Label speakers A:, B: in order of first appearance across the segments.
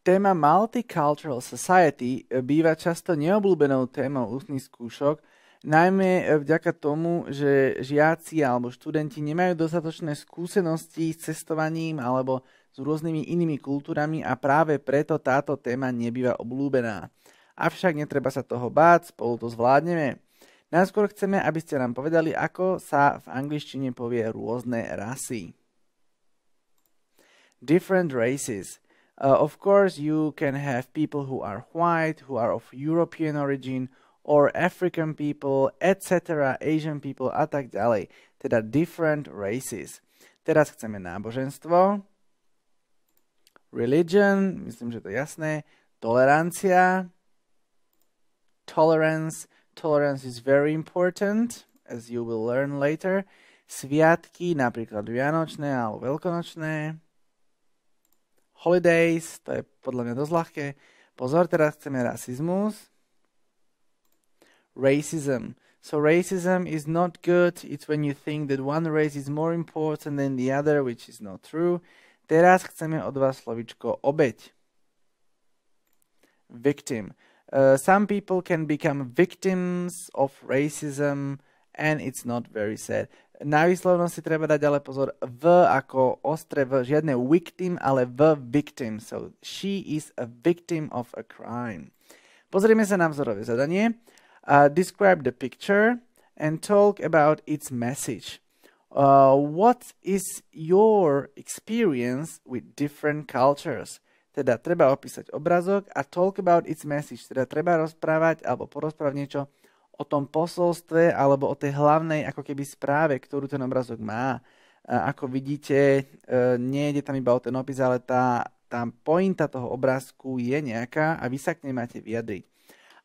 A: Téma Multicultural Society býva často neobľúbenou témou ústnych skúšok, najmä vďaka tomu, že žiaci alebo študenti nemajú dostatočné skúsenosti s cestovaním alebo s rôznymi inými kultúrami a práve preto táto téma nebýva obľúbená. Avšak netreba sa toho báť, spolu to zvládneme. Najskôr chceme, aby ste nám povedali, ako sa v angličtine povie rôzne rasy. Different races. Of course, you can have people who are white, who are of European origin, or African people, etc., Asian people a tak ďalej. Teda different races. Teraz chceme náboženstvo, religion, myslím, že to je jasné, tolerancia, tolerance. Tolerance is very important, as you will learn later. Sviatky, napríklad vianočné alebo veľkonočné. Holidays, to je podľa mňa dosť ľahké. Pozor, teraz chceme rasizmus. Racism. So racism is not good. It's when you think that one race is more important than the other, which is not true. Teraz chceme od vás slovičko obeť. Victim. Some people can become victims of racism and it's not very sad. Na výslovnosť si treba dať ale pozor, v ako ostré v, žiadne victim, ale v victim. So she is a victim of a crime. Pozrieme sa na vzorové zadanie. Describe the picture and talk about its message. What is your experience with different cultures? Teda treba opísať obrazok a talk about its message. Teda treba rozprávať alebo porozprávať niečo o tom posolstve alebo o tej hlavnej ako keby správe, ktorú ten obrazok má. Ako vidíte, nejde tam iba o ten opis, ale tá pointa toho obrázku je nejaká a vy sa k nej máte vyjadriť.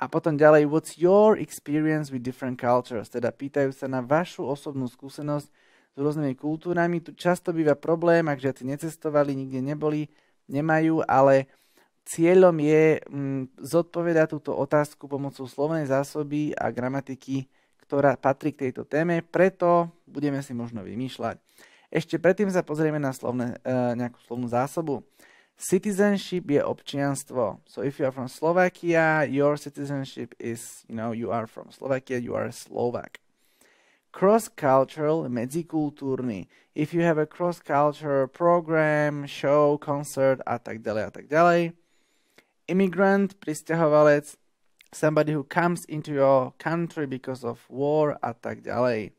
A: A potom ďalej, what's your experience with different cultures? Teda pýtajú sa na vašu osobnú skúsenosť s rôznymi kultúrami. Tu často býva problém, ak žiaci necestovali, nikde neboli, nemajú, ale cieľom je zodpovedať túto otázku pomocou slovnej zásoby a gramatiky, ktorá patrí k tejto téme, preto budeme si možno vymýšľať. Ešte predtým sa pozrieme na nejakú slovnú zásobu. Citizenship je občianstvo. So if you are from Slovakia, your citizenship is, you are from Slovakia, you are a Slovak. Cross-cultural, medzikultúrny. If you have a cross-cultural program, show, concert a tak ďalej a tak ďalej. Immigrant, prisťahovalec, somebody who comes into your country because of war a tak ďalej.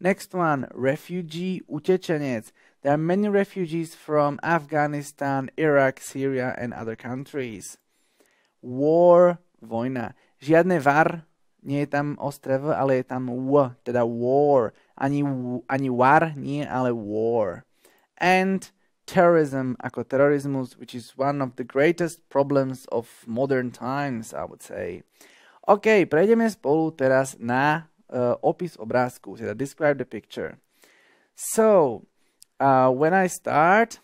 A: Next one, refugee, utečenec. There are many refugees from Afghanistan, Iraq, Syria and other countries. War, vojna. Žiadne var, nie je tam ostré v, ale je tam w, teda war. Ani war, nie, ale war. And terrorism ako terorizmus, which is one of the greatest problems of modern times, I would say. OK, prejdeme spolu teraz na opis obrázku, teda describe the picture. So, when I start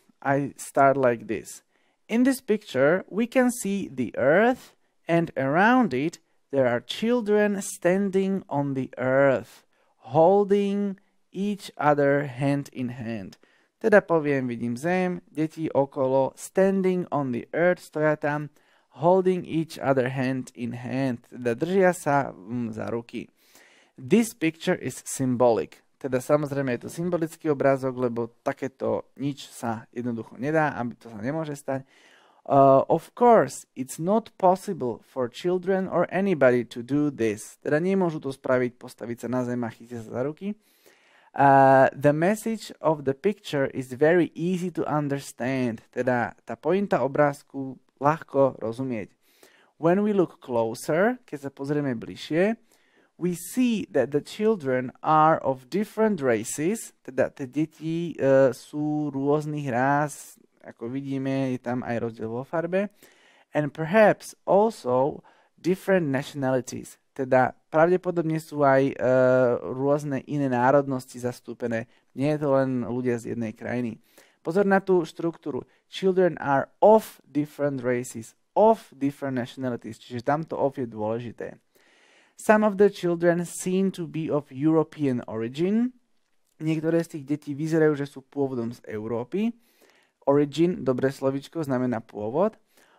A: like this. In this picture, we can see the earth, and around it, there are children standing on the earth, holding each other hand in hand. Teda poviem, vidím zem, deti okolo, standing on the earth, stoja tam, holding each other hand in hand, teda držia sa za ruky. This picture is symbolic. Teda samozrejme je to symbolický obrázok, lebo takéto nič sa jednoducho nedá, aby to sa nemôže stať. Of course, it's not possible for children or anybody to do this. Teda nemôžu to spraviť, postaviť sa na zem a chytiť sa za ruky. The message of the picture is very easy to understand. Teda tá pointa obrázku ľahko rozumieť. When we look closer, keď sa pozrieme bližšie, we see that the children are of different races, teda tie deti sú rôznych rás, ako vidíme, je tam aj rozdiel vo farbe, and perhaps also different nationalities, teda pravdepodobne sú aj rôzne iné národnosti zastúpené, nie je to len ľudia z jednej krajiny. Pozor na tú štruktúru. Children are of different races, of different nationalities, čiže tamto of je dôležité. Some of the children seem to be of European origin. Niektoré z tých detí vyzerajú, že sú pôvodom z Európy. Origin, dobré slovičko, znamená pôvod.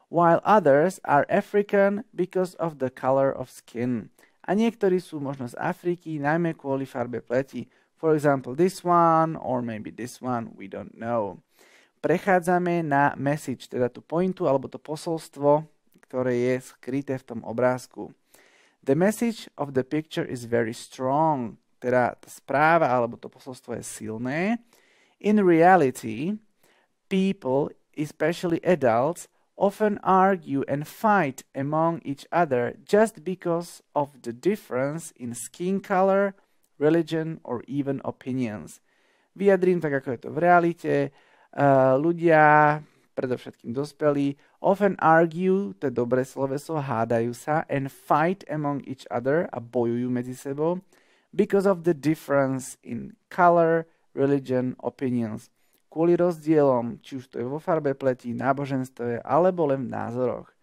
A: while others are African because of the color of skin. A niektorí sú možno z Afriky, najmä kvôli farbe pleti. For example, this one, or maybe this one, we don't know. Prechádzame na message, teda tú pointu alebo to posolstvo, ktoré je skryté v tom obrázku. The message of the picture is very strong, teda tá správa alebo to posolstvo je silné. In reality, people, especially adults, often argue and fight among each other just because of the difference in skin color, religion or even opinions. Vyjadrím tak, ako je to v realite. Ľudia, predovšetkým dospelí, often argue, to je dobré sloveso, hádajú sa, and fight among each other, a bojujú medzi sebou, because of the difference in color, religion, opinions. Kvôli rozdielom, či už to je vo farbe pleti, náboženstve, alebo len v názoroch.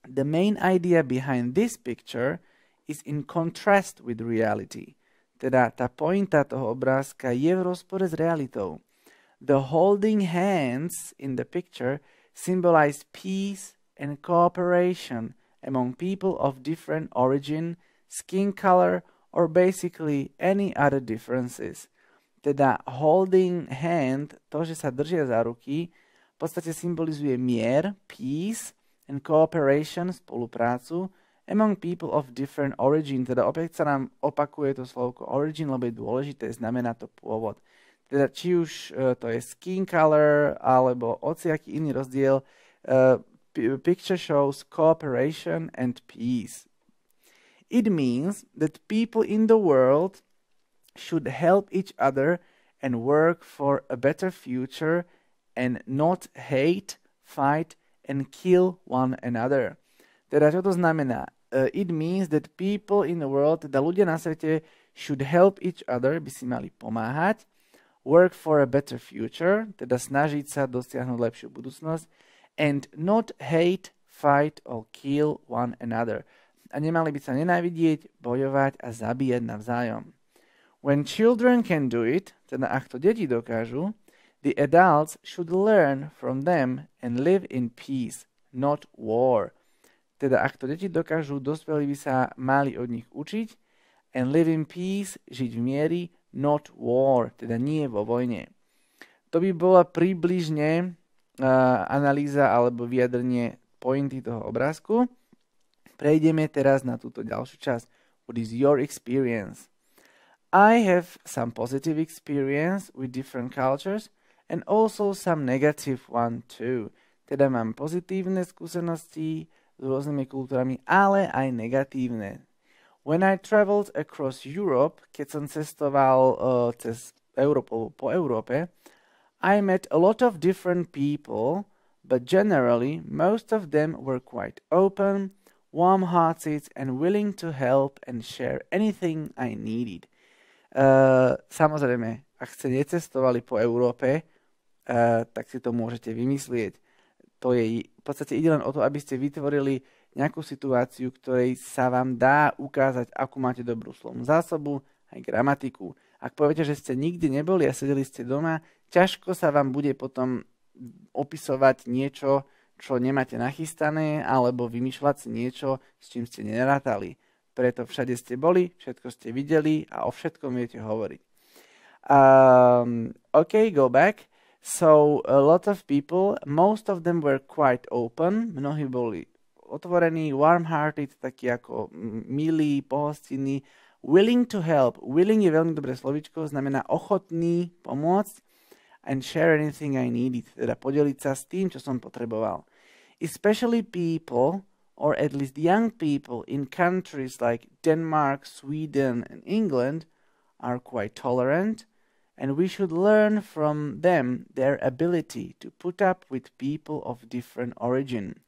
A: The main idea behind this picture is in contrast with reality. Teda tá pointa toho obrázka je v rozpore s realitou. The holding hands in the picture symbolize peace and cooperation among people of different origin, skin color, or basically any other differences. Teda holding hand, to, že sa držia za ruky, v podstate symbolizuje mier, peace, and cooperation, spoluprácu, among people of different origin. Teda opäť sa nám opakuje to slovko origin, lebo je dôležité, znamená to pôvod. Teda či už to je skin color, alebo hociaký iný rozdiel, picture shows cooperation and peace. It means that people in the world should help each other and work for a better future and not hate, fight and kill one another. Teda čo to znamená? It means that people in the world, teda ľudia na svete, should help each other, by si mali pomáhať, work for a better future, teda snažiť sa dosiahnuť lepšiu budúcnosť, and not hate, fight or kill one another. A nemali by sa nenávidieť, bojovať a zabíjať navzájom. When children can do it, teda ak to deti dokážu, the adults should learn from them and live in peace, not war. Teda ak to deti dokážu, dospelí by sa mali od nich učiť and live in peace, žiť v miery, not war, teda nie vo vojne. To by bola približne analýza alebo vyjadrenie pointy toho obrázku. Prejdeme teraz na túto ďalšiu časť. What is your experience? I have some positive experience with different cultures and also some negative one too. Teda mám pozitívne skúsenosti s rôznymi kultúrami, ale aj negatívne. When I traveled across Europe, keď som cestoval cez Európu, po Európe, I met a lot of different people, but generally most of them were quite open, warm-hearted and willing to help and share anything I needed. Samozrejme, ak ste necestovali po Európe, tak si to môžete vymyslieť. To je, v podstate ide len o to, aby ste vytvorili nejakú situáciu, ktorej sa vám dá ukázať, akú máte dobrú slovnú zásobu, aj gramatiku. Ak poviete, že ste nikdy neboli a sedeli ste doma, ťažko sa vám bude potom opisovať niečo, čo nemáte nachystané, alebo vymýšľať si niečo, s čím ste nerátali. Preto všade ste boli, všetko ste videli a o všetkom viete hovoriť. Okay, go back. So, a lot of people, most of them were quite open, mnohí boli otvorení, warm-hearted, takí ako milí, pohostinní, willing to help. Willing je veľmi dobré slovíčko, znamená ochotný pomôcť and share anything I needed, teda podeliť sa s tým, čo som potreboval. Especially people, or at least young people in countries like Denmark, Sweden and England are quite tolerant, and we should learn from them their ability to put up with people of different origin.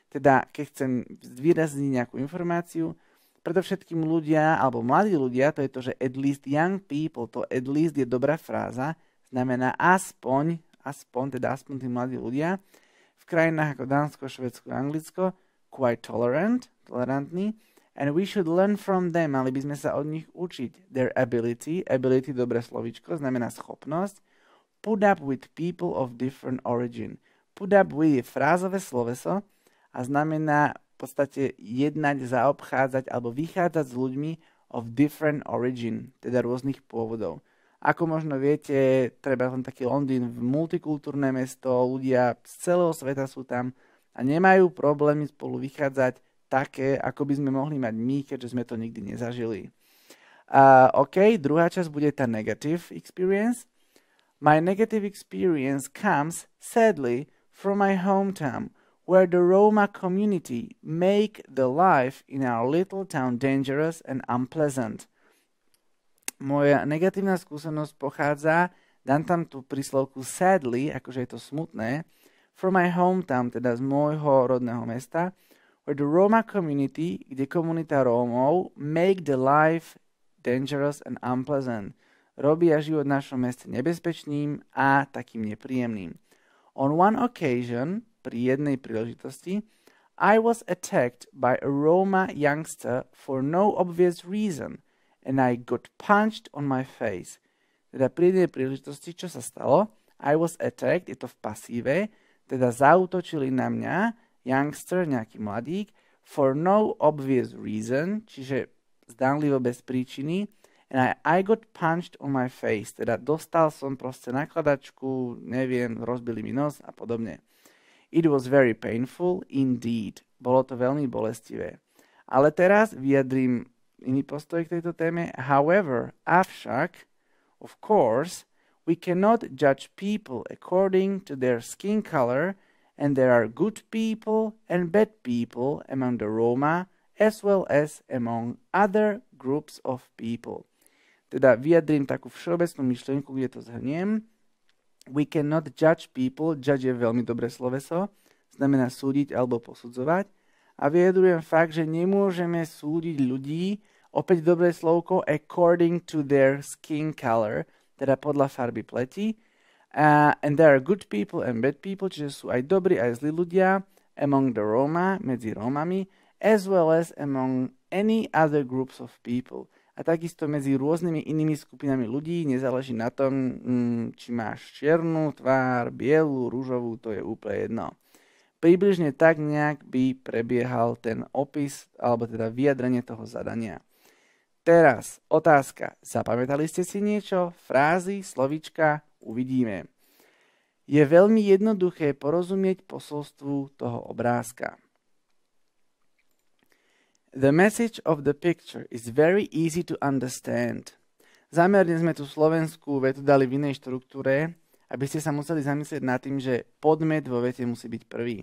A: Teda, keď chcem zvýrazniť nejakú informáciu, predovšetkým ľudia, alebo mladí ľudia, to je to, že at least young people, to at least je dobrá fráza, znamená aspoň tí mladí ľudia, v krajinách ako Dánsko, Švédsko, Anglicko, quite tolerantní, and we should learn from them, mali by sme sa od nich učiť. Their ability, dobré slovíčko, znamená schopnosť, put up with people of different origin, Put up with je frázové sloveso a znamená v podstate jednať, zaobchádzať alebo vychádzať s ľuďmi of different origin, teda rôznych pôvodov. Ako možno viete, treba len taký Londýn, multikultúrne mesto, ľudia z celého sveta sú tam a nemajú problémy spolu vychádzať také, ako by sme mohli mať my, keďže sme to nikdy nezažili. OK, druhá časť bude tá negative experience. My negative experience comes, sadly, from my hometown, where the Roma community make the life in our little town dangerous and unpleasant. Moja negatívna skúsenosť pochádza, dám tam tú príslovku sadly, akože je to smutné, from my hometown, teda z môjho rodného mesta, where the Roma community, kde komunita Rómov, make the life dangerous and unpleasant. Robia život v našom meste nebezpečným a takým nepríjemným. On one occasion, pri jednej príležitosti, I was attacked by a Roma youngster for no obvious reason and I got punched on my face. Teda pri jednej príležitosti, čo sa stalo? I was attacked, je to v pasíve, teda zaútočili na mňa, youngster, nejaký mladík, for no obvious reason, čiže zdánlivo bez príčiny, and I got punched on my face, teda dostal som proste nakladačku, neviem, rozbili mi nos a podobne. It was very painful indeed. Bolo to veľmi bolestivé. Ale teraz vyjadrím iný postoj k tejto téme. However, avšak, of course, we cannot judge people according to their skin color, and there are good people and bad people among the Roma, as well as among other groups of people. Teda vyjadrím takú všeobecnú myšlienku, kde to zhrniem. We cannot judge people, judge je veľmi dobré sloveso, znamená súdiť alebo posudzovať. A vyjadrujem fakt, že nemôžeme súdiť ľudí, opäť dobré slovko, according to their skin color, teda podľa farby pleti. And there are good people and bad people, čiže sú aj dobrí, aj zlí ľudia, among the Roma, medzi Rómami, as well as among any other groups of people. A takisto medzi rôznymi inými skupinami ľudí, nezáleží na tom, či máš čiernu tvár, bielu, ružovú, to je úplne jedno. Približne tak nejak by prebiehal ten opis, alebo teda vyjadrenie toho zadania. Teraz otázka. Zapamätali ste si niečo? Frázy, slovíčka? Uvidíme. Je veľmi jednoduché porozumieť posolstvu toho obrázka. The message of the picture is very easy to understand. Zámerne sme tu slovenskú vetu dali v inej štruktúre, aby ste sa museli zamyslieť nad tým, že podmet vo vete musí byť prvý.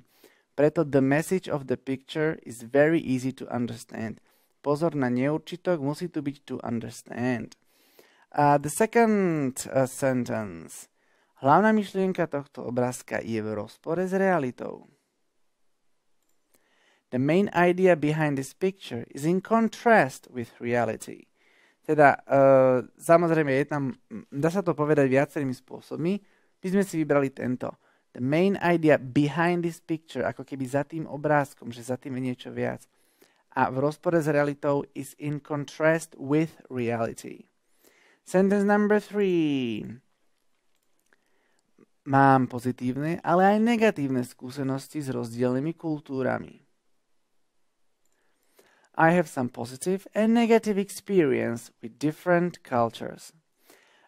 A: Preto the message of the picture is very easy to understand. Pozor na neurčitok, musí tu byť to understand. The second sentence. Hlavná myšlienka tohto obrázka je v rozpore s realitou. The main idea behind this picture is in contrast with reality. Teda, samozrejme, je tam, dá sa to povedať viacerými spôsobmi. My sme si vybrali tento. The main idea behind this picture, ako keby za tým obrázkom, že za tým je niečo viac. A v rozpore s realitou is in contrast with reality. Sentence number 3. Mám pozitívne, ale aj negatívne skúsenosti s rozdielnymi kultúrami. I have some positive and negative experience with different cultures.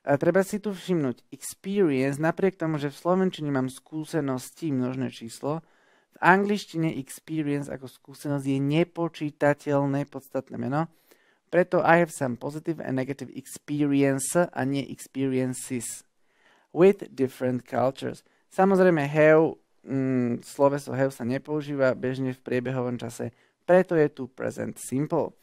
A: Treba si tu všimnúť experience, napriek tomu, že v slovenčine mám skúsenosti, množné číslo, v angličtine experience ako skúsenosť je nepočítateľné podstatné meno, preto I have some positive and negative experience a nie experiences with different cultures. Samozrejme have, sloveso have sa nepoužíva bežne v priebehovom čase, preto je tu present simple.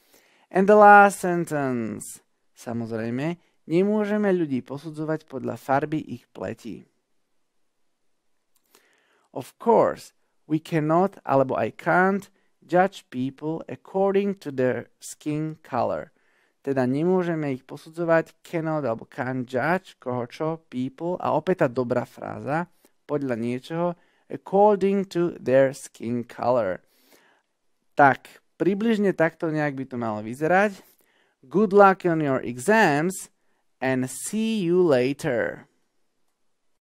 A: And the last sentence. Samozrejme, nemôžeme ľudí posudzovať podľa farby ich pleti. Of course, we cannot, alebo I can't, judge people according to their skin color. Teda nemôžeme ich posudzovať, cannot alebo can't judge, koho čo, people, a opäť tá dobrá fráza, podľa niečoho, according to their skin color. Tak, približne takto nejak by to malo vyzerať. Good luck on your exams and see you later.